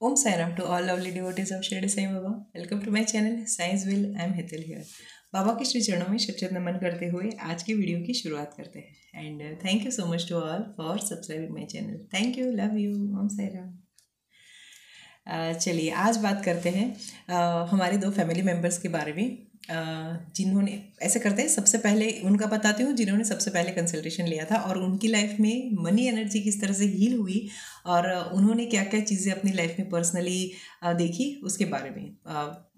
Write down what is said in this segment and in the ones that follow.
Om Sairam to all lovely devotees of Shirdi Sai Baba. Welcome to my channel Science Will. I am Hetal here. बाबा के श्री चरणों में शत नमन करते हुए आज की वीडियो की शुरुआत करते हैं and thank you so much to all for subscribing my channel. Thank you, love you. Om Sairam. चलिए आज बात करते हैं हमारे दो फैमिली मेम्बर्स के बारे में जिन्होंने ऐसे करते हैं. सबसे पहले उनका बताती हूँ जिन्होंने सबसे पहले कंसल्टेशन लिया था और उनकी लाइफ में मनी एनर्जी किस तरह से हील हुई और उन्होंने क्या क्या चीज़ें अपनी लाइफ में पर्सनली देखी उसके बारे में.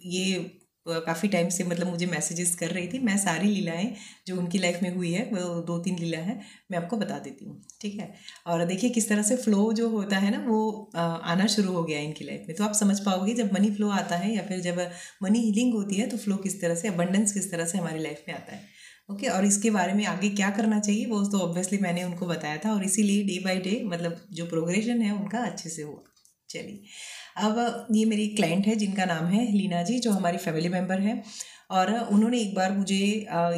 ये काफ़ी टाइम से मतलब मुझे मैसेजेस कर रही थी. मैं सारी लीलाएं जो उनकी लाइफ में हुई है वो 2-3 लीला है मैं आपको बता देती हूँ, ठीक है. और देखिए किस तरह से फ्लो जो होता है ना वो आना शुरू हो गया इनकी लाइफ में. तो आप समझ पाओगे जब मनी फ्लो आता है या फिर जब मनी हीलिंग होती है तो फ्लो किस तरह से, अबंडेंस किस तरह से हमारी लाइफ में आता है. ओके और इसके बारे में आगे क्या करना चाहिए वो तो ऑब्वियसली मैंने उनको बताया था और इसीलिए डे बाय डे मतलब जो प्रोग्रेशन है उनका अच्छे से हुआ. चलिए अब ये मेरी क्लाइंट है जिनका नाम है लीना जी, जो हमारी फैमिली मेम्बर है. और उन्होंने एक बार मुझे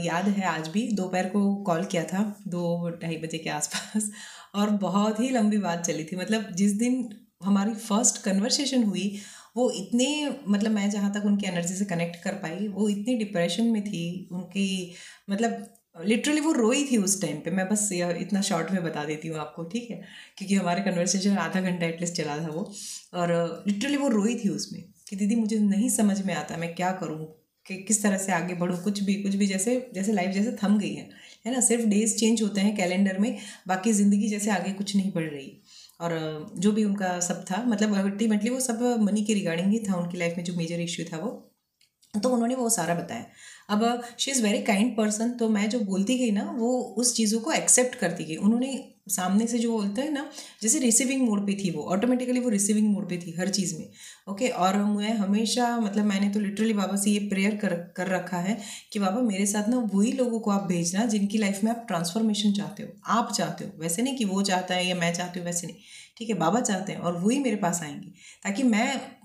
याद है आज भी दोपहर को कॉल किया था 2-2:30 बजे के आसपास और बहुत ही लंबी बात चली थी. मतलब जिस दिन हमारी फर्स्ट कन्वर्सेशन हुई वो इतने मतलब मैं जहाँ तक उनकी एनर्जी से कनेक्ट कर पाई वो इतनी डिप्रेशन में थी उनकी. मतलब लिटरली वो रोई थी उस टाइम पे. मैं बस इतना शॉर्ट में बता देती हूँ आपको, ठीक है, क्योंकि हमारे कन्वर्सेशन आधा घंटा एटलीस्ट चला था वो. और लिटरली वो रोई थी उसमें कि दीदी मुझे नहीं समझ में आता मैं क्या करूँ कि किस तरह से आगे बढ़ूँ. कुछ भी जैसे जैसे लाइफ जैसे थम गई है ना. सिर्फ डेज चेंज होते हैं कैलेंडर में, बाकी ज़िंदगी जैसे आगे कुछ नहीं बढ़ रही. और जो भी उनका सब था मतलब अल्टीमेटली वो सब मनी के रिगार्डिंग ही था उनकी लाइफ में जो मेजर इश्यू था वो. तो उन्होंने वो सारा बताया. अब she is very kind person, तो मैं जो बोलती गई ना वो उस चीज़ों को एक्सेप्ट करती गई. उन्होंने सामने से जो बोलते हैं ना जैसे रिसीविंग मोड पे थी वो, ऑटोमेटिकली वो रिसीविंग मोड पे थी हर चीज़ में. ओके और मैं हमेशा मतलब मैंने तो लिटरली बाबा से ये प्रेयर कर रखा है कि बाबा मेरे साथ ना वही लोगों को आप भेजना जिनकी लाइफ में आप ट्रांसफॉर्मेशन चाहते हो, आप चाहते हो, वैसे नहीं कि वो चाहता है या मैं चाहती हूँ, वैसे नहीं, ठीक है. बाबा चाहते हैं और वही मेरे पास आएंगे ताकि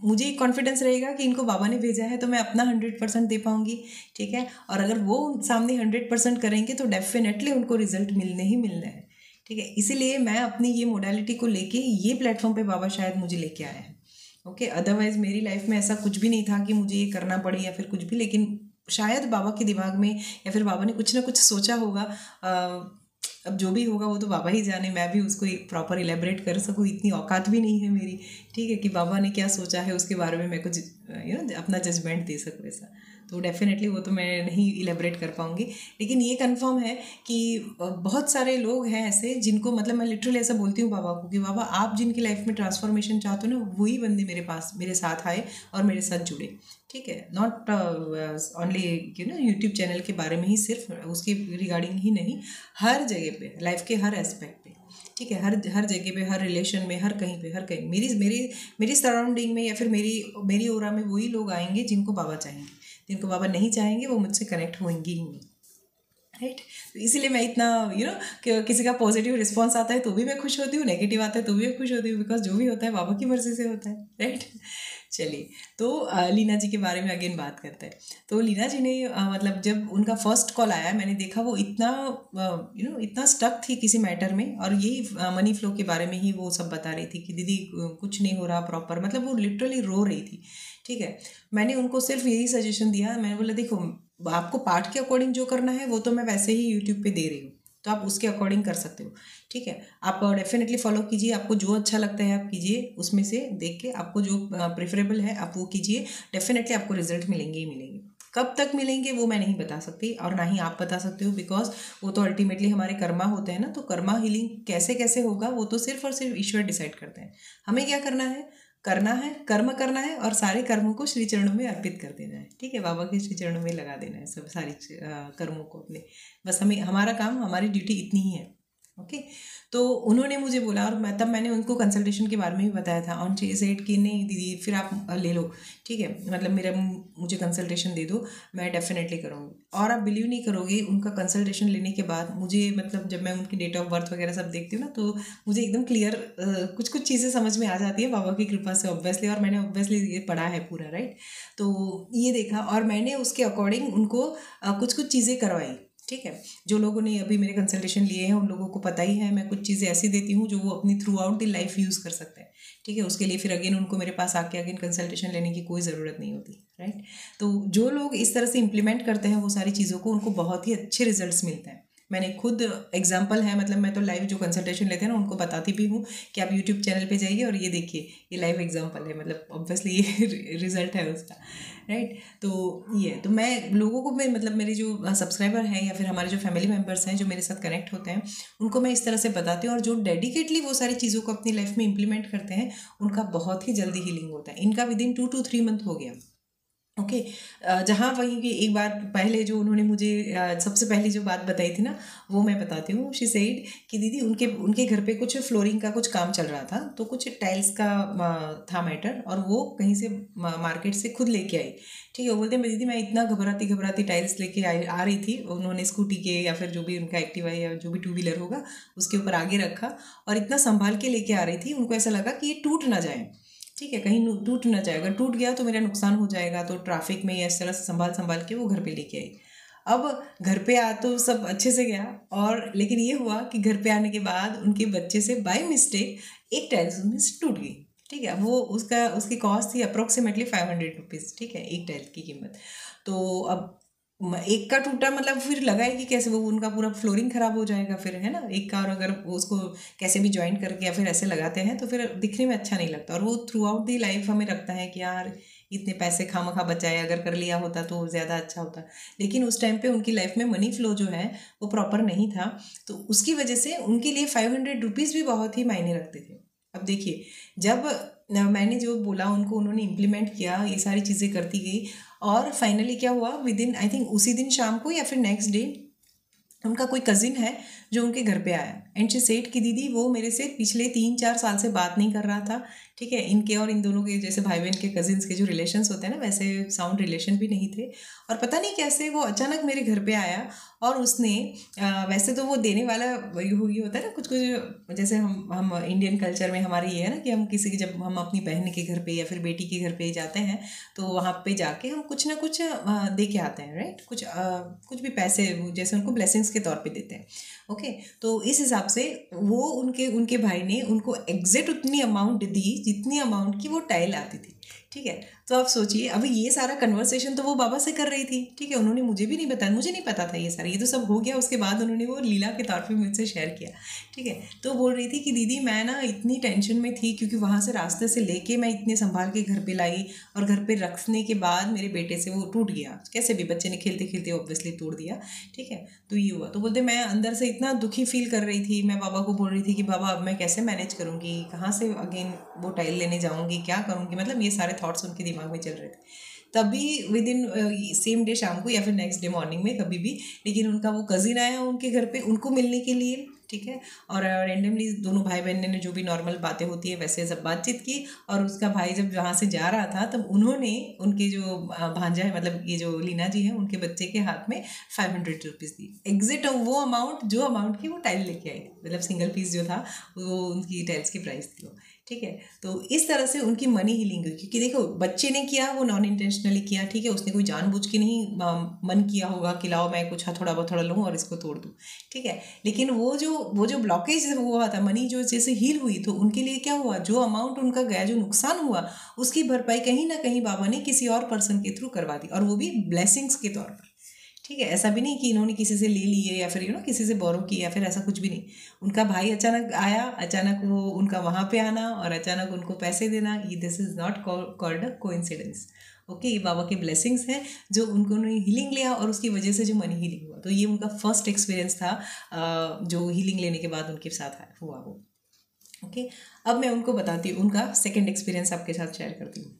मुझे कॉन्फिडेंस रहेगा कि इनको बाबा ने भेजा है तो मैं अपना 100% दे पाऊंगी, ठीक है. और अगर वो सामने 100% करेंगे तो डेफिनेटली उनको रिजल्ट मिलने ही मिलना है, ठीक है. इसीलिए मैं अपनी ये मोडालिटी को लेके ये प्लेटफॉर्म पे बाबा शायद मुझे लेके आया है. ओके अदरवाइज मेरी लाइफ में ऐसा कुछ भी नहीं था कि मुझे ये करना पड़े या फिर कुछ भी, लेकिन शायद बाबा के दिमाग में या फिर बाबा ने कुछ ना कुछ सोचा होगा. अब जो भी होगा वो तो बाबा ही जाने, मैं भी उसको एक प्रॉपर इलेबरेट कर सकूँ इतनी औकात भी नहीं है मेरी, ठीक है, कि बाबा ने क्या सोचा है उसके बारे में मैं कुछ अपना जजमेंट दे सकूँ ऐसा. तो डेफिनेटली वो तो मैं नहीं इलेबरेट कर पाऊँगी. लेकिन ये कंफर्म है कि बहुत सारे लोग हैं ऐसे जिनको मतलब मैं लिटरली ऐसा बोलती हूँ बाबा को कि बाबा आप जिनकी लाइफ में ट्रांसफॉर्मेशन चाहते हो ना वही बंदे मेरे पास मेरे साथ आए और मेरे साथ जुड़े, ठीक है. नॉट ओनली यूट्यूब चैनल के बारे में ही सिर्फ उसके रिगार्डिंग ही नहीं, हर जगह पे लाइफ के हर एस्पेक्ट पे, ठीक है, हर जगह पे, हर रिलेशन में, हर कहीं मेरी मेरी मेरी सराउंडिंग में या फिर मेरी मेरी ओरा में वही लोग आएंगे जिनको बाबा चाहेंगे. जिनको बाबा नहीं चाहेंगे वो मुझसे कनेक्ट होंगे ही नहीं, राइट. तो इसीलिए मैं इतना कि किसी का पॉजिटिव रिस्पॉन्स आता है तो भी मैं खुश होती हूँ, नेगेटिव आता है तो भी मैं खुश होती हूँ, बिकॉज जो भी होता है बाबा की मर्जी से होता है, राइट. चलिए तो लीना जी के बारे में अगेन बात करते हैं. तो लीना जी ने मतलब जब उनका फर्स्ट कॉल आया मैंने देखा वो इतना इतना स्टक थी किसी मैटर में और यही मनी फ्लो के बारे में ही वो सब बता रही थी कि दीदी कुछ नहीं हो रहा प्रॉपर. मतलब वो लिटरली रो रही थी, ठीक है. मैंने उनको सिर्फ यही सजेशन दिया, मैंने बोला देखो आपको पाठ के अकॉर्डिंग जो करना है वो तो मैं वैसे ही यूट्यूब पे दे रही हूँ तो आप उसके अकॉर्डिंग कर सकते हो, ठीक है. आप डेफिनेटली फॉलो कीजिए, आपको जो अच्छा लगता है आप कीजिए, उसमें से देख के आपको जो प्रेफरेबल है आप वो कीजिए. डेफिनेटली आपको रिजल्ट मिलेंगे ही मिलेंगे. कब तक मिलेंगे वो मैं नहीं बता सकती और ना ही आप बता सकते हो, बिकॉज वो तो अल्टीमेटली हमारे कर्मा होते हैं ना. तो कर्मा हीलिंग कैसे कैसे होगा वो तो सिर्फ और सिर्फ ईश्वर डिसाइड करते हैं. हमें क्या करना है कर्म करना है और सारे कर्मों को श्री चरणों में अर्पित कर देना है, ठीक है. बाबा के श्री चरणों में लगा देना है सब सारी कर्मों को अपने. बस हमें हमारा काम हमारी ड्यूटी इतनी ही है, ओके. तो उन्होंने मुझे बोला और मैंने उनको कंसल्टेशन के बारे में भी बताया था ऑन सेट कि नहीं दीदी फिर आप ले लो, ठीक है, मतलब मुझे कंसल्टेशन दे दो, मैं डेफिनेटली करूँगी. और आप बिलीव नहीं करोगे उनका कंसल्टेशन लेने के बाद मुझे मतलब जब मैं उनकी डेट ऑफ बर्थ वगैरह सब देखती हूँ ना तो मुझे एकदम क्लियर कुछ कुछ चीज़ें समझ में आ जाती है बाबा की कृपा से ऑब्वियसली. और मैंने ऑब्वियसली ये पढ़ा है पूरा, राइट. तो ये देखा और मैंने उसके अकॉर्डिंग उनको कुछ कुछ चीज़ें करवाई, ठीक है। जो लोगों ने अभी मेरे कंसल्टेशन लिए हैं उन लोगों को पता ही है, मैं कुछ चीज़ें ऐसी देती हूँ जो वो अपनी through out the life use कर सकते हैं। ठीक है, उसके लिए फिर अगेन उनको मेरे पास आके अगेन कंसल्टेशन लेने की कोई ज़रूरत नहीं होती, राइट। तो जो लोग इस तरह से इम्प्लीमेंट करते हैं वो सारी चीज़ों को, उनको बहुत ही अच्छे रिजल्ट्स मिलते हैं। मैंने खुद एग्जाम्पल है, मतलब मैं तो लाइव जो कंसल्टेशन लेते हैं ना उनको बताती भी हूँ कि आप यूट्यूब चैनल पे जाइए और ये देखिए, ये लाइव एग्जाम्पल है, मतलब ऑब्वियसली ये रिजल्ट है उसका, राइट। तो ये तो मैं लोगों को, मैं मतलब मेरे जो सब्सक्राइबर हैं या फिर हमारे जो फैमिली मेम्बर्स हैं जो मेरे साथ कनेक्ट होते हैं, उनको मैं इस तरह से बताती हूँ। और जो डेडिकेटली वो सारी चीज़ों को अपनी लाइफ में इंप्लीमेंट करते हैं उनका बहुत ही जल्दी हीलिंग होता है। इनका विदिन 2 to 3 मंथ हो गया। ओके। जहाँ वहीं की एक बार पहले जो उन्होंने मुझे सबसे पहली जो बात बताई थी ना, वो मैं बताती हूँ। शी सेड कि दीदी उनके उनके घर पे कुछ फ्लोरिंग का कुछ काम चल रहा था, तो कुछ टाइल्स का था मैटर, और वो कहीं से मार्केट से खुद लेके आई। ठीक है, वो बोलते हैं दीदी मैं इतना घबराती घबराती टाइल्स लेके आ रही थी, उन्होंने स्कूटी के या फिर जो भी उनका एक्टिवा या जो भी टू व्हीलर होगा उसके ऊपर आगे रखा और इतना संभाल के लेके आ रही थी। उनको ऐसा लगा कि ये टूट ना जाए, ठीक है, कहीं टूट ना जाए, अगर टूट गया तो मेरा नुकसान हो जाएगा, तो ट्रैफिक में या इस तरह से संभाल संभाल के वो घर पे लेके आई। अब घर पे आ तो सब अच्छे से गया, और लेकिन ये हुआ कि घर पे आने के बाद उनके बच्चे से बाय मिस्टेक एक टाइल्स उनमें से टूट गई। ठीक है, वो उसकी कॉस्ट थी अप्रोक्सीमेटली 500 रुपीज़। ठीक है, एक टाइल्स की कीमत। तो अब एक का टूटा, मतलब फिर लगा है कि कैसे वो उनका पूरा फ्लोरिंग खराब हो जाएगा फिर, है ना। एक का, और अगर वो उसको कैसे भी ज्वाइन करके या फिर ऐसे लगाते हैं तो फिर दिखने में अच्छा नहीं लगता, और वो थ्रू आउट दी लाइफ हमें रखता है कि यार इतने पैसे खामखा बचाए, अगर कर लिया होता तो ज़्यादा अच्छा होता। लेकिन उस टाइम पे उनकी लाइफ में मनी फ्लो जो है वो प्रॉपर नहीं था, तो उसकी वजह से उनके लिए 500 रुपीज़ भी बहुत ही मायने रखते थे। अब देखिए, जब मैंने जो बोला उनको, उन्होंने इम्प्लीमेंट किया, ये सारी चीज़ें करती गई, और फाइनली क्या हुआ, विद इन आई थिंक उसी दिन शाम को या फिर नेक्स्ट डे उनका कोई कज़िन है जो उनके घर पे आया, एंड शी सेड कि दीदी वो मेरे से पिछले 3-4 साल से बात नहीं कर रहा था। ठीक है, इनके और इन दोनों के जैसे भाई बहन के कजिन्स के जो रिलेशंस होते हैं ना, वैसे साउंड रिलेशन भी नहीं थे। और पता नहीं कैसे वो अचानक मेरे घर पे आया, और उसने वैसे तो वो देने वाला ये होता है ना, कुछ कुछ जैसे हम इंडियन कल्चर में हमारे ये है ना कि हम किसी की, जब हम अपनी बहन के घर पे या फिर बेटी के घर पे जाते हैं तो वहाँ पे जाके हम कुछ ना कुछ दे के आते हैं, राइट। कुछ भी पैसे जैसे उनको ब्लेसिंग्स के तौर पे देते हैं। ओके, तो इस हिसाब से वो उनके उनके भाई ने उनको एग्जैक्ट उतनी अमाउंट दी जितनी अमाउंट की वो टाइल आती थी। ठीक है, तो आप सोचिए, अभी ये सारा कन्वर्सेशन तो वो बाबा से कर रही थी। ठीक है, उन्होंने मुझे भी नहीं बताया, मुझे नहीं पता था ये सारा, ये तो सब हो गया उसके बाद उन्होंने वो लीला के तौर पे मुझसे शेयर किया। ठीक है, तो बोल रही थी कि दीदी मैं ना इतनी टेंशन में थी, क्योंकि वहाँ से रास्ते से लेके मैं इतने संभाल के घर पे लाई, और घर पे रखने के बाद मेरे बेटे से वो टूट गया, कैसे भी बच्चे ने खेलते खेलते ऑब्वियसली तोड़ दिया। ठीक है, तो ये हुआ। तो बोलते मैं अंदर से इतना दुखी फील कर रही थी, मैं बाबा को बोल रही थी कि बाबा अब मैं कैसे मैनेज करूँगी, कहाँ से अगेन वो टाइल लेने जाऊँगी, क्या करूँगी, मतलब ये सारे थॉट्स उनके दिमाग में चल रहे थे। तभी विद इन सेम डे शाम को या फिर नेक्स्ट डे मॉर्निंग में कभी भी, लेकिन उनका वो कज़िन आया उनके घर पे उनको मिलने के लिए। ठीक है, और रेंडमली दोनों भाई बहन ने जो भी नॉर्मल बातें होती है वैसे सब बातचीत की, और उसका भाई जब जहाँ से जा रहा था तब उन्होंने उनके जो भांजा है, मतलब ये जो लीना जी हैं, उनके बच्चे के हाथ में 500 रुपीज़ दी, एग्जैक्ट वो अमाउंट जो अमाउंट की वो टाइल लेके आई, मतलब सिंगल पीस जो था वो उनकी टाइल्स की प्राइस थी वो। ठीक है, तो इस तरह से उनकी मनी हीलिंग हुई, क्योंकि देखो बच्चे ने किया, वो नॉन इंटेंशनली किया। ठीक है, उसने कोई जानबूझ के नहीं मन किया होगा कि लाओ मैं कुछ थोड़ा बहुत थोड़ा लूँ और इसको तोड़ दूँ। ठीक है, लेकिन वो जो ब्लॉकेज हुआ था, मनी जो जैसे हील हुई, तो उनके लिए क्या हुआ, जो अमाउंट उनका गया, जो नुकसान हुआ, उसकी भरपाई कहीं ना कहीं बाबा ने किसी और पर्सन के थ्रू करवा दी, और वो भी ब्लेसिंग्स के तौर पर। ठीक है, ऐसा भी नहीं कि इन्होंने किसी से ले लिए या फिर किसी से बोरो किया या फिर ऐसा कुछ भी नहीं। उनका भाई अचानक आया, अचानक वो उनका वहाँ पे आना और अचानक उनको पैसे देना, ये this is not called a coincidence. Okay, ये बाबा के ब्लेसिंग्स हैं जो उनको हीलिंग लिया और उसकी वजह से जो मनी हीलिंग हुआ। तो ये उनका फर्स्ट एक्सपीरियंस था जो हीलिंग लेने के बाद उनके साथ हुआ वो। ओके, अब मैं उनको बताती हूँ, उनका सेकंड एक्सपीरियंस आपके साथ शेयर करती हूँ।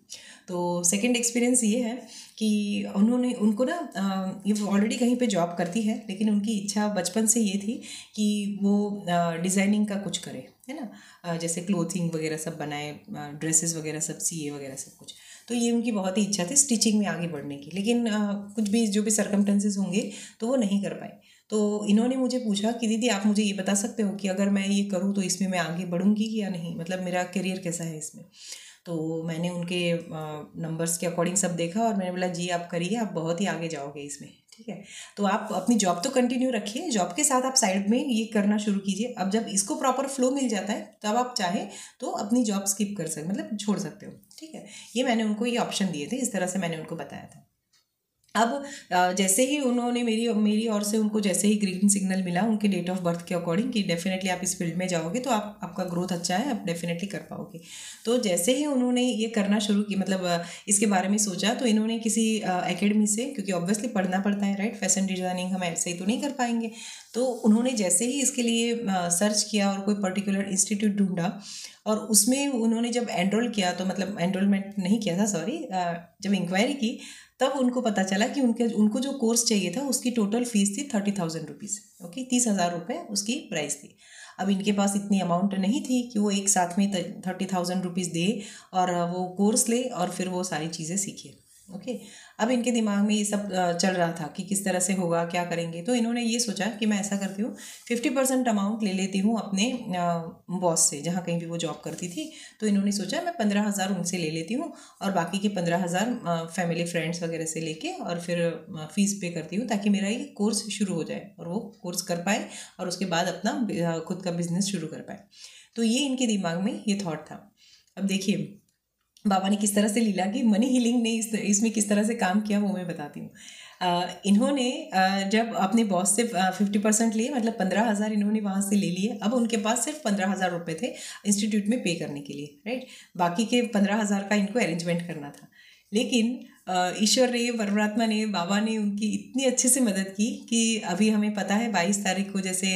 तो सेकंड एक्सपीरियंस ये है कि उनको ना ये ऑलरेडी कहीं पे जॉब करती है, लेकिन उनकी इच्छा बचपन से ये थी कि वो डिज़ाइनिंग का कुछ करे, है ना। जैसे क्लोथिंग वगैरह सब बनाए, ड्रेसेस वगैरह सब सिए वगैरह सब कुछ। तो ये उनकी बहुत ही इच्छा थी स्टिचिंग में आगे बढ़ने की, लेकिन कुछ भी जो भी सर्कमटेंसेस होंगे तो वो नहीं कर पाए। तो इन्होंने मुझे पूछा कि दीदी आप मुझे ये बता सकते हो कि अगर मैं ये करूँ तो इसमें मैं आगे बढ़ूँगी या नहीं, मतलब मेरा करियर कैसा है इसमें। तो मैंने उनके नंबर्स के अकॉर्डिंग सब देखा और मैंने बोला जी आप करिए, आप बहुत ही आगे जाओगे इसमें। ठीक है। तो आप अपनी जॉब तो कंटिन्यू रखिए, जॉब के साथ आप साइड में ये करना शुरू कीजिए। अब जब इसको प्रॉपर फ्लो मिल जाता है तब आप चाहें तो अपनी जॉब स्किप कर सकते, मतलब छोड़ सकते हो, ठीक है। ये मैंने उनको ये ऑप्शन दिए थे, इस तरह से मैंने उनको बताया था। अब जैसे ही उन्होंने मेरी ओर से उनको जैसे ही ग्रीन सिग्नल मिला उनके डेट ऑफ बर्थ के अकॉर्डिंग कि डेफिनेटली आप इस फील्ड में जाओगे तो आपका ग्रोथ अच्छा है, आप डेफिनेटली कर पाओगे। तो जैसे ही उन्होंने ये करना शुरू की, मतलब इसके बारे में सोचा, तो इन्होंने किसी एकेडमी से, क्योंकि ऑब्वियसली पढ़ना पड़ता है राइट, फैशन डिज़ाइनिंग हम ऐसे ही तो नहीं कर पाएंगे। तो उन्होंने जैसे ही इसके लिए सर्च किया और कोई पर्टिकुलर इंस्टीट्यूट ढूंढा, और उसमें उन्होंने जब एनरोल किया, तो मतलब एनरोलमेंट नहीं किया था, सॉरी, जब इंक्वायरी की तब उनको पता चला कि उनको जो कोर्स चाहिए था उसकी टोटल फीस थी 30,000 रुपीज़। ओके, 30,000 रुपये उसकी प्राइस थी। अब इनके पास इतनी अमाउंट नहीं थी कि वो एक साथ में 30,000 रुपीज़ दे और वो कोर्स ले और फिर वो सारी चीज़ें सीखे। ओके, अब इनके दिमाग में ये सब चल रहा था कि किस तरह से होगा, क्या करेंगे। तो इन्होंने ये सोचा कि मैं ऐसा करती हूँ, 50% अमाउंट ले लेती हूँ अपने बॉस से, जहाँ कहीं भी वो जॉब करती थी। तो इन्होंने सोचा मैं 15,000 उनसे ले लेती हूँ और बाकी के 15,000 फैमिली फ्रेंड्स वगैरह से लेके और फिर फीस पे करती हूँ, ताकि मेरा ये कोर्स शुरू हो जाए और वो कोर्स कर पाए और उसके बाद अपना खुद का बिजनेस शुरू कर पाए। तो ये इनके दिमाग में ये थॉट था। अब देखिए बाबा ने किस तरह से लीला की, मनी हीलिंग ने इसमें किस तरह से काम किया वो मैं बताती हूँ। इन्होंने जब अपने बॉस से 50% लिए, मतलब 15,000 इन्होंने वहाँ से ले लिए। अब उनके पास सिर्फ 15,000 रुपये थे इंस्टीट्यूट में पे करने के लिए, राइट। बाकी के 15,000 का इनको अरेंजमेंट करना था। लेकिन ईश्वर ने, परमात्मा ने, बाबा ने उनकी इतनी अच्छे से मदद की कि अभी हमें पता है 22 तारीख को जैसे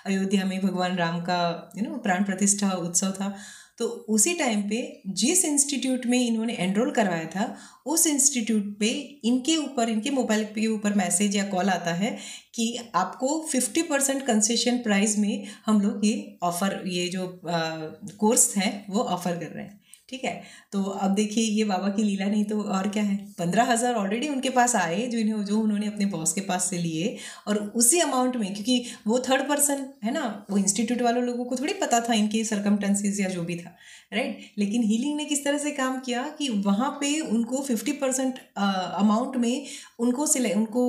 अयोध्या में भगवान राम का प्राण प्रतिष्ठा उत्सव था। तो उसी टाइम पे जिस इंस्टीट्यूट में इन्होंने एनरोल करवाया था उस इंस्टीट्यूट पे इनके मोबाइल के ऊपर मैसेज या कॉल आता है कि आपको 50% कंसेशन प्राइस में हम लोग ये जो कोर्स है वो ऑफर कर रहे हैं, ठीक है। तो अब देखिए ये बाबा की लीला नहीं तो और क्या है। 15,000 ऑलरेडी उनके पास आए जो उन्होंने अपने बॉस के पास से लिए, और उसी अमाउंट में, क्योंकि वो थर्ड पर्सन है ना, वो इंस्टीट्यूट वालों लोगों को थोड़ी पता था इनके सर्कमटेंसेस या जो भी था, राइट। लेकिन हीलिंग ने किस तरह से काम किया कि वहाँ पे उनको 50% अमाउंट में उनको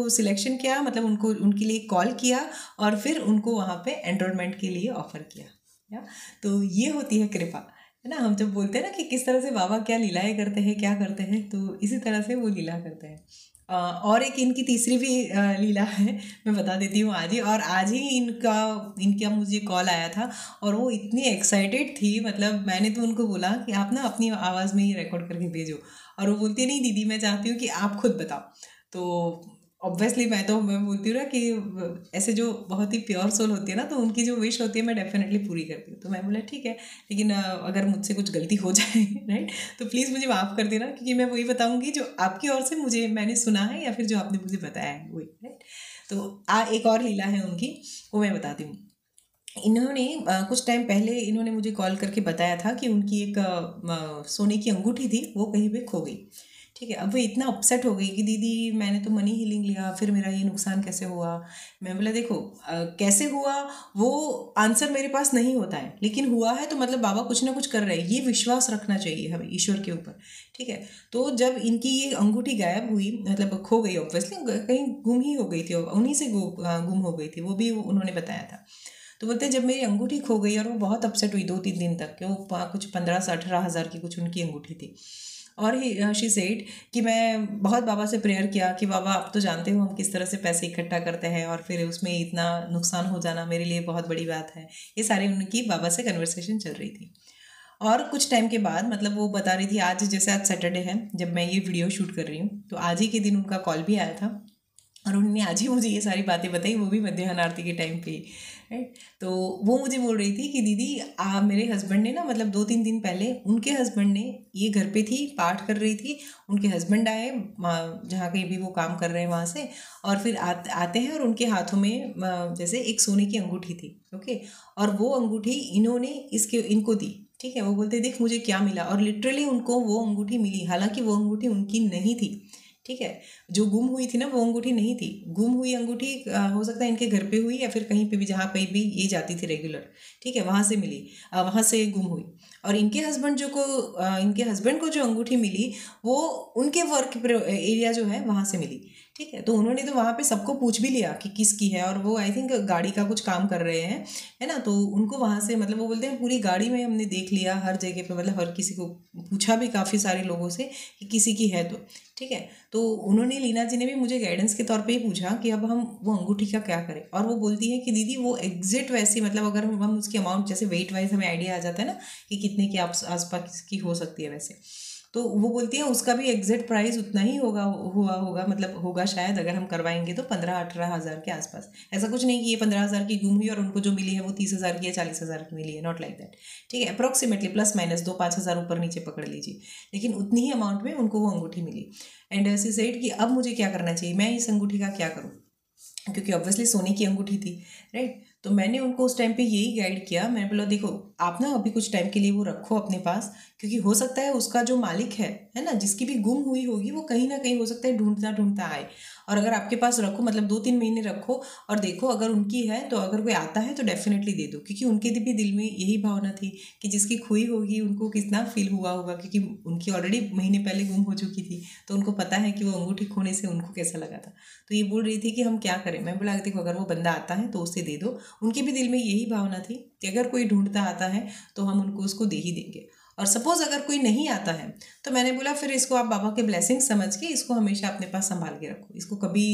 सिलेक्शन किया, मतलब उनके लिए कॉल किया और फिर उनको वहाँ पे एनरोलमेंट के लिए ऑफर किया। तो ये होती है कृपा, है ना। हम जब बोलते हैं ना कि किस तरह से बाबा क्या लीलाएं करते हैं, क्या करते हैं, तो इसी तरह से वो लीला करते हैं। और एक इनकी तीसरी भी लीला है, मैं बता देती हूँ आज ही। और आज ही इनका मुझे कॉल आया था और वो इतनी एक्साइटेड थी, मतलब मैंने तो उनको बोला कि आप ना अपनी आवाज़ में ये रिकॉर्ड करके भेजो, और वो बोलती नहीं दीदी मैं चाहती हूँ कि आप खुद बताओ। तो ऑब्वियसली मैं बोलती हूँ ना कि ऐसे जो बहुत ही प्योर सोल होती है ना, तो उनकी जो विश होती है मैं डेफिनेटली पूरी करती हूँ। तो मैं बोला ठीक है, लेकिन अगर मुझसे कुछ गलती हो जाए राइट, तो प्लीज़ मुझे माफ़ कर देना, क्योंकि मैं वही बताऊँगी जो आपकी ओर से मैंने सुना है या फिर जो आपने मुझे बताया है वही, राइट। तो एक और लीला है उनकी, वो मैं बताती हूँ। इन्होंने कुछ टाइम पहले इन्होंने मुझे कॉल करके बताया था कि उनकी एक सोने की अंगूठी थी, वो कहीं पे खो गई, ठीक है। अब वो इतना अपसेट हो गई कि दीदी मैंने तो मनी हीलिंग लिया, फिर मेरा ये नुकसान कैसे हुआ। मैं बोला देखो कैसे हुआ वो आंसर मेरे पास नहीं होता है, लेकिन हुआ है तो मतलब बाबा कुछ ना कुछ कर रहे हैं, ये विश्वास रखना चाहिए हमें ईश्वर के ऊपर, ठीक है। तो जब इनकी ये अंगूठी गायब हुई, मतलब खो गई, ऑब्वियसली कहीं गुम ही हो गई थी, उन्हीं से गुम हो गई थी, वो भी उन्होंने बताया था। तो बोलते हैं जब मेरी अंगूठी खो गई, और वो बहुत अपसेट हुई 2-3 दिन तक, कि वो कुछ 15 से 18,000 की कुछ उनकी अंगूठी थी। और ही शी सेड कि मैं बहुत बाबा से प्रेयर किया कि बाबा आप तो जानते हो हम किस तरह से पैसे इकट्ठा करते हैं, और फिर उसमें इतना नुकसान हो जाना मेरे लिए बहुत बड़ी बात है। ये सारी उनकी बाबा से कन्वर्सेशन चल रही थी। और कुछ टाइम के बाद, मतलब वो बता रही थी, आज जैसे आज सैटरडे है जब मैं ये वीडियो शूट कर रही हूँ, तो आज ही के दिन उनका कॉल भी आया था और उन्होंने आज ही मुझे ये सारी बातें बताई, वो भी मध्याह्न आरती के टाइम पे, राइट। तो वो मुझे बोल रही थी कि दीदी मेरे हस्बैंड ने ना, मतलब 2-3 दिन पहले उनके हस्बैंड ने, ये घर पे थी पाठ कर रही थी, उनके हस्बैंड आए जहाँ कहीं भी वो काम कर रहे हैं वहाँ से, और फिर आते हैं और उनके हाथों में जैसे एक सोने की अंगूठी थी, ओके। और वो अंगूठी इन्होंने इनको दी, ठीक है। वो बोलते देख मुझे क्या मिला, और लिटरली उनको वो अंगूठी मिली, हालांकि वो अंगूठी उनकी नहीं थी, ठीक है। जो गुम हुई थी ना वो अंगूठी नहीं थी। गुम हुई अंगूठी हो सकता है इनके घर पे हुई या फिर कहीं पे भी जहाँ पे भी ये जाती थी रेगुलर, ठीक है, वहाँ से मिली, वहाँ से गुम हुई। और इनके हस्बैंड को जो अंगूठी मिली वो उनके वर्क एरिया जो है वहाँ से मिली, ठीक है। तो उन्होंने तो वहाँ पे सबको पूछ भी लिया कि किसकी है, और वो आई थिंक गाड़ी का कुछ काम कर रहे हैं, है ना। तो उनको वहाँ से मतलब वो बोलते हैं पूरी गाड़ी में हमने देख लिया, हर जगह पे मतलब हर किसी को पूछा भी काफ़ी सारे लोगों से कि किसी की है तो, ठीक है। तो उन्होंने, लीना जी ने भी मुझे गाइडेंस के तौर पे ही पूछा कि अब हम वो अंगूठी का क्या करें। और वो बोलती है कि दीदी वो एग्जैक्ट वैसी, मतलब अगर हम उसकी अमाउंट जैसे वेट वाइज हमें आइडिया आ जाता है ना कि कितने की आसपास की हो सकती है वैसे, तो वो बोलती है उसका भी एग्जैक्ट प्राइस उतना ही होगा मतलब होगा शायद, अगर हम करवाएंगे तो 15-18 हज़ार के आसपास। ऐसा कुछ नहीं कि ये 15 हज़ार की गुम हुई और उनको जो मिली है वो 30 हज़ार की या 40 हज़ार की मिली है, नॉट लाइक दैट, ठीक है। अप्रोक्सीमेटली प्लस माइनस 2-5 हज़ार ऊपर नीचे पकड़ लीजिए, लेकिन उतनी ही अमाउंट में उनको वो अंगूठी मिली। एंड शी सेड कि अब मुझे क्या करना चाहिए, मैं इस अंगूठी का क्या करूँ, क्योंकि ऑब्वियसली सोने की अंगूठी थी, राइट। तो मैंने उनको उस टाइम पे यही गाइड किया, मैंने बोला देखो आप ना अभी कुछ टाइम के लिए वो रखो अपने पास, क्योंकि हो सकता है उसका जो मालिक है ना, जिसकी भी गुम हुई होगी वो कहीं ना कहीं हो सकता है ढूंढता ढूंढता आए। और अगर आपके पास रखो मतलब 2-3 महीने रखो और देखो अगर उनकी है तो अगर कोई आता है तो डेफिनेटली दे दो, क्योंकि उनके भी दिल में यही भावना थी कि जिसकी खोई होगी उनको कितना फील हुआ होगा, क्योंकि उनकी ऑलरेडी महीने पहले गुम हो चुकी थी, तो उनको पता है कि वो अंगूठी खोने से उनको कैसा लगा था। तो ये बोल रही थी कि हम क्या करें। मैं बोला देखो अगर वो बंदा आता है तो उसे दे दो, उनके भी दिल में यही भावना थी कि अगर कोई ढूंढता आता है तो हम उनको उसको दे ही देंगे। और सपोज अगर कोई नहीं आता है तो मैंने बोला फिर इसको आप बाबा के ब्लेसिंग समझ के इसको हमेशा अपने पास संभाल के रखो, इसको कभी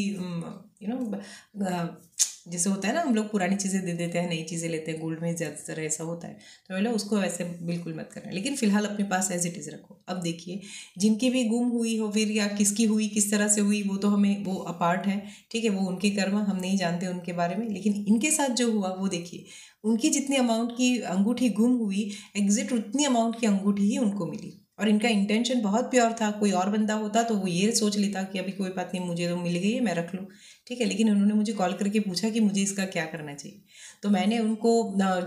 जैसे होता है ना हम लोग पुरानी चीज़ें दे देते हैं, नई चीज़ें लेते हैं, गोल्ड में ज़्यादातर ऐसा होता है, तो बोला उसको ऐसे बिल्कुल मत करना, लेकिन फिलहाल अपने पास एज इट इज़ रखो। अब देखिए जिनकी भी गुम हुई हो फिर या किसकी हुई किस तरह से हुई वो तो हमें वो अपार्ट है, ठीक है, वो उनके कर्म हम नहीं जानते उनके बारे में, लेकिन इनके साथ जो हुआ वो देखिए उनकी जितनी अमाउंट की अंगूठी गुम हुई एग्जैक्ट उतनी अमाउंट की अंगूठी ही उनको मिली। और इनका इंटेंशन बहुत प्योर था, कोई और बंदा होता तो वो ये सोच लेता कि अभी कोई बात नहीं मुझे तो मिल गई है मैं रख लूँ, ठीक है, लेकिन उन्होंने मुझे कॉल करके पूछा कि मुझे इसका क्या करना चाहिए। तो मैंने उनको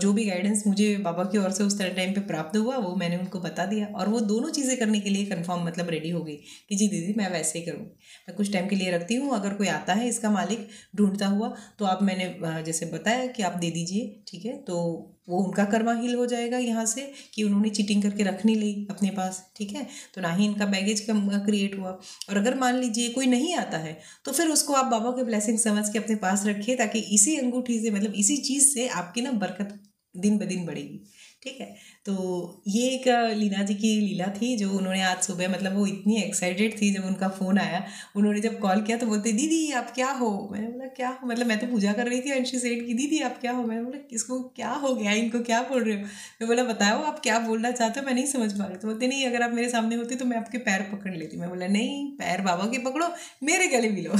जो भी गाइडेंस मुझे बाबा की ओर से उस तरह टाइम पे प्राप्त हुआ वो मैंने उनको बता दिया, और वो दोनों चीज़ें करने के लिए कंफर्म मतलब रेडी हो गई कि जी दीदी मैं वैसे ही करूँ, मैं कुछ टाइम के लिए रखती हूँ, अगर कोई आता है इसका मालिक ढूंढता हुआ तो आप मैंने जैसे बताया कि आप दे दीजिए, ठीक है। तो वो उनका कर्मा हील हो जाएगा यहाँ से कि उन्होंने चीटिंग करके रख नहीं ली अपने पास, ठीक है, तो ना ही इनका बैगेज क्रिएट हुआ। और अगर मान लीजिए कोई नहीं आता है तो फिर उसको आप बाबा के ब्लेसिंग समझ के अपने पास रखिए, ताकि इसी अंगूठी से मतलब इसी चीज़ से आपकी ना बरकत दिन ब दिन बढ़ेगी, ठीक है। तो ये एक लीना जी की लीला थी जो उन्होंने आज सुबह, मतलब वो इतनी एक्साइटेड थी जब उनका फ़ोन आया, उन्होंने जब कॉल किया तो बोलते दीदी आप क्या हो। मैंने बोला क्या हो, मतलब मैं तो पूजा कर रही थी अंशी सेठ की, दीदी आप क्या हो। मैंने बोला किसको क्या हो गया, इनको क्या बोल रहे हो। मैं बोला बताओ आप क्या बोलना चाहते हो, मैं नहीं समझ पा रही। तो बोलते नहीं अगर आप मेरे सामने होती तो मैं आपके पैर पकड़ लेती। मैं बोला नहीं पैर बाबा के पकड़ो मेरे गले मिलो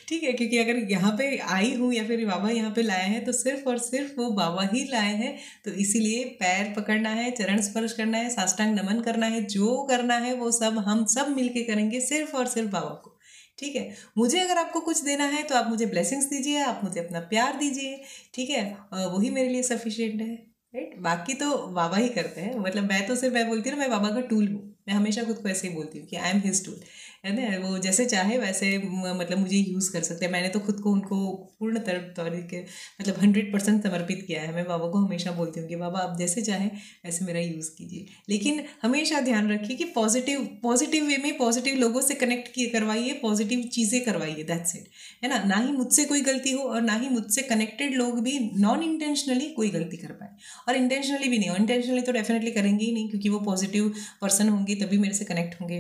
ठीक है, क्योंकि अगर यहाँ पे आई हूँ या फिर बाबा यहाँ पे लाए हैं तो सिर्फ और सिर्फ वो बाबा ही लाए हैं, तो इसीलिए पैर पकड़ना है, चरण स्पर्श करना है, साष्टांग नमन करना है, जो करना है वो सब हम सब मिलके करेंगे सिर्फ और सिर्फ बाबा को, ठीक है। मुझे अगर आपको कुछ देना है तो आप मुझे ब्लेसिंग्स दीजिए, आप मुझे अपना प्यार दीजिए, ठीक है, वही मेरे लिए सफिशिएंट है, राइट। बाकी तो बाबा ही करते हैं, मतलब मैं तो सिर्फ मैं बोलती हूँ ना मैं बाबा का टूल हूँ, मैं हमेशा खुद को ऐसे ही बोलती हूँ कि आई एम हिज टूल, है ना। वो जैसे चाहे वैसे मतलब मुझे यूज़ कर सकते हैं। मैंने तो खुद को उनको पूर्ण तरीके मतलब 100% समर्पित किया है। मैं बाबा को हमेशा बोलती हूँ कि बाबा आप जैसे चाहें ऐसे मेरा यूज़ कीजिए, लेकिन हमेशा ध्यान रखिए कि पॉजिटिव वे में पॉजिटिव लोगों से कनेक्ट करवाइए, पॉजिटिव चीज़ें करवाइए, दैट्स इट, है ना। ना ही मुझसे कोई गलती हो और ना ही मुझसे कनेक्टेड लोग भी नॉन इंटेंशनली कोई गलती कर पाए, और इंटेंशनली भी नहीं, इंटेंशनली तो डेफिनेटली करेंगे ही नहीं क्योंकि वो पॉजिटिव पर्सन होंगे तभी मेरे से कनेक्ट होंगे,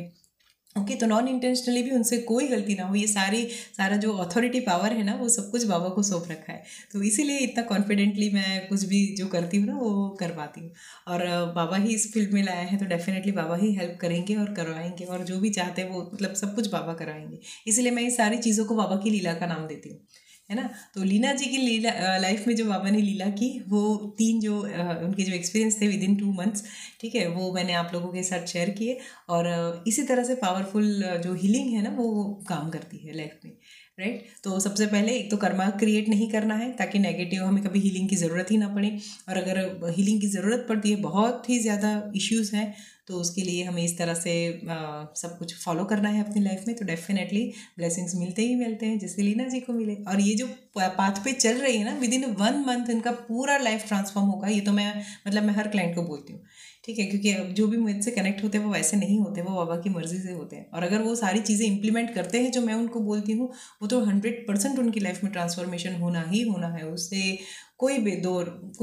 ओके। तो नॉन इंटेंशनली भी उनसे कोई गलती ना हो, ये सारा जो अथॉरिटी पावर है ना वो सब कुछ बाबा को सौंप रखा है, तो इसीलिए इतना कॉन्फिडेंटली मैं कुछ भी जो करती हूँ ना वो कर पाती हूँ। और बाबा ही इस फील्ड में लाया है तो डेफिनेटली बाबा ही हेल्प करेंगे और करवाएंगे, और जो भी चाहते हैं वो मतलब सब कुछ बाबा कराएंगे, इसीलिए मैं इस सारी चीज़ों को बाबा की लीला का नाम देती हूँ, है ना। तो लीना जी की लीला लाइफ में जो बाबा ने लीला की वो 3 जो उनके जो एक्सपीरियंस थे विदिन 2 मंथ्स, ठीक है, वो मैंने आप लोगों के साथ शेयर किए। और इसी तरह से पावरफुल जो हीलिंग है ना वो काम करती है लाइफ में। राइट। तो सबसे पहले एक तो कर्मा क्रिएट नहीं करना है ताकि नेगेटिव हमें कभी हीलिंग की ज़रूरत ही ना पड़े, और अगर हीलिंग की ज़रूरत पड़ती है, बहुत ही ज़्यादा इश्यूज़ हैं, तो उसके लिए हमें इस तरह से सब कुछ फॉलो करना है अपनी लाइफ में, तो डेफिनेटली ब्लेसिंग्स मिलते ही मिलते हैं, जैसे लीना जी को मिले। और ये जो पाथ पे चल रही है ना, विद इन 1 मंथ इनका पूरा लाइफ ट्रांसफॉर्म होगा। ये तो मैं मतलब मैं हर क्लाइंट को बोलती हूँ, ठीक है, क्योंकि अब जो भी मुझसे कनेक्ट होते हैं वो वैसे नहीं होते, वो बाबा की मर्ज़ी से होते हैं। और अगर वो सारी चीज़ें इंप्लीमेंट करते हैं जो मैं उनको बोलती हूँ, वो तो 100% उनकी लाइफ में ट्रांसफॉर्मेशन होना ही होना है। उससे कोई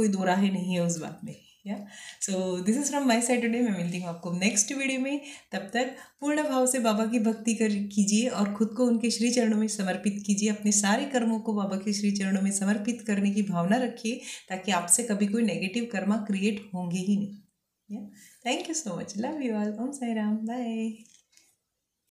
दो राहें नहीं है उस बात में। या so this is from my side today. मैं मिलती हूँ आपको नेक्स्ट वीडियो में। तब तक पूर्ण भाव से बाबा की भक्ति कीजिए और खुद को उनके श्री चरणों में समर्पित कीजिए। अपने सारे कर्मों को बाबा के श्री चरणों में समर्पित करने की भावना रखिए, ताकि आपसे कभी कोई नेगेटिव कर्मा क्रिएट होंगे ही नहीं। Yeah. Thank you so much. Love you all. Om Sai Ram. Bye.